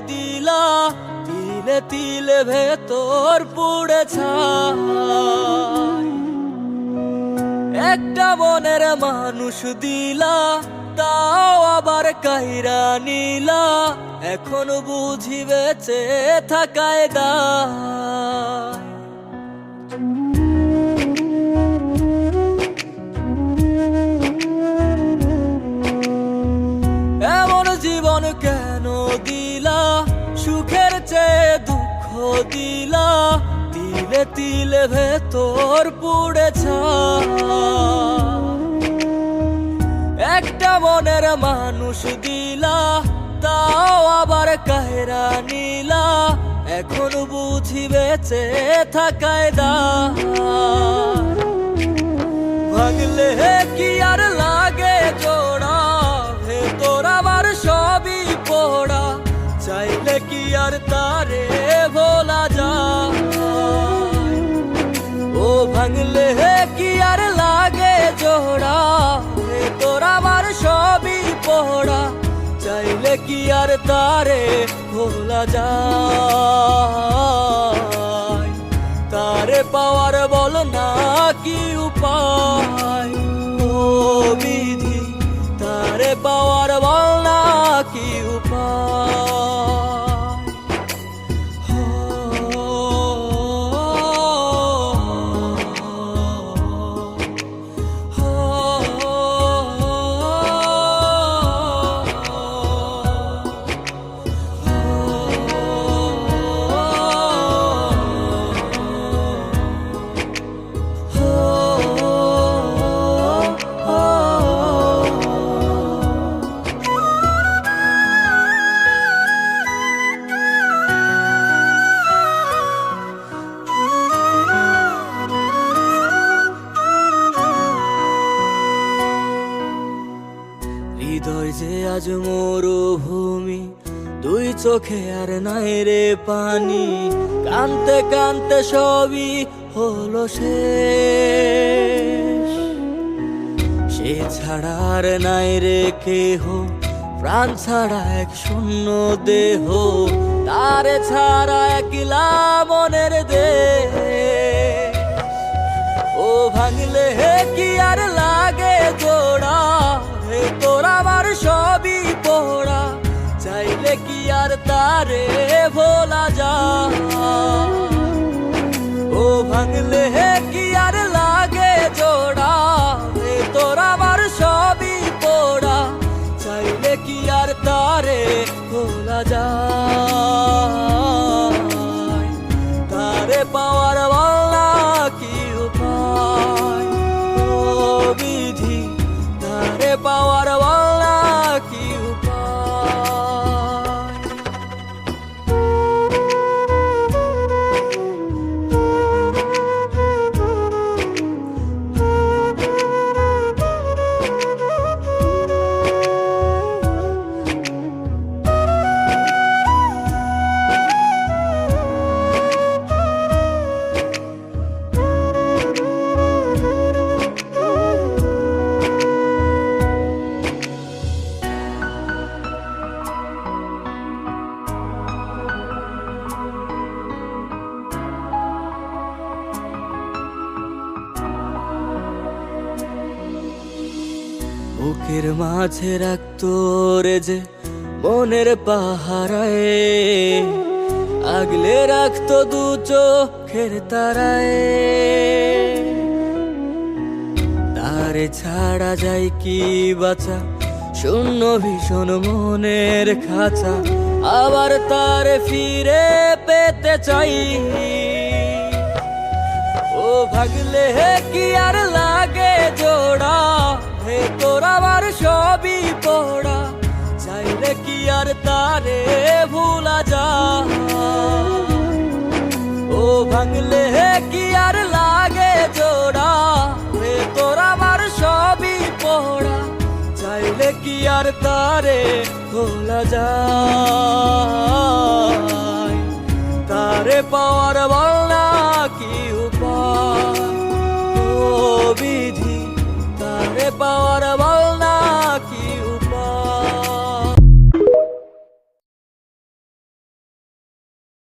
দিলা, তিলে তিলে ভেতর পুড়ে ছাই। একটা মনের মানুষ দিলা, তাও আবার কাইরা নিলা, এখন বুঝি বেঁচে থাকায় দায়। এমন জীবন কেন দিলা, সুখের চেয়ে দুঃখ দিলা, তিলে তিলে ভেতর পুড়ে ছাই। একটা মনের মানুষ দিলা, তাও আবার কাহেরা নিলা, এখন বুঝি বেঁচে থাকায় দায়। ভাগলে কি আর লাগে জোড়া, ভেতর আমার সবই পোড়া, চাইলে কি আর তারে ভোলা যায়। ও ভাঙলে কি আর লাগে জোড়া, ভেতর আমার সবই পোড়া, চাইলে কি আর তারে ভোলা যায়। তারে পাওয়ার বল না কি উপায়, ও বিধি তারে পাওয়ার বল না কি উপায়। হৃদয় যে আজ মরুভূমি, দুই চোখে আর নাই রে পানি, কানতে কানতে সবই হলো শেষ। সে ছাড়া আর নাই রে কেহ, প্রাণ ছাড়া এক শূন্য দেহ, তারে ছাড়া একলা মনের দেহ। ও ভাঙলে কি আর লাগে জোড়া, তোর আমার সবই পোড়া, চাইলে কি আর তারে ভোলা যায়। ও ভাঙলে কি আর লাগে জোড়া, তোর আমার সবই পোড়া, চাইলে কি আর তারে ভোলা যায়। তারে পাওয়ার বলা কি উপায়, ও বিধি তারে পাওয়ার বলা কি উপায়। বুকের মাঝে রাখতো রে যে মনের পাহারায়, আগলে রাখতো দু চোখের তারায়। তারে ছাড়া যায় কি বাঁচা, শূন্য ভীষণ মনের খাঁচা, আবার তারে ফিরে পেতে চাই। ও ভাগলে কি আর লাগে জোড়া, ভেতর আমার সবই পোড়া, চাইলে কি আর তারে ভোলা যায়। ও ভাঙলে কি আর লাগে জোড়া, ভেতর আমার সবই পোড়া, চাইলে কি আর তারে ভোলা যায়। তারে পাওয়ার বল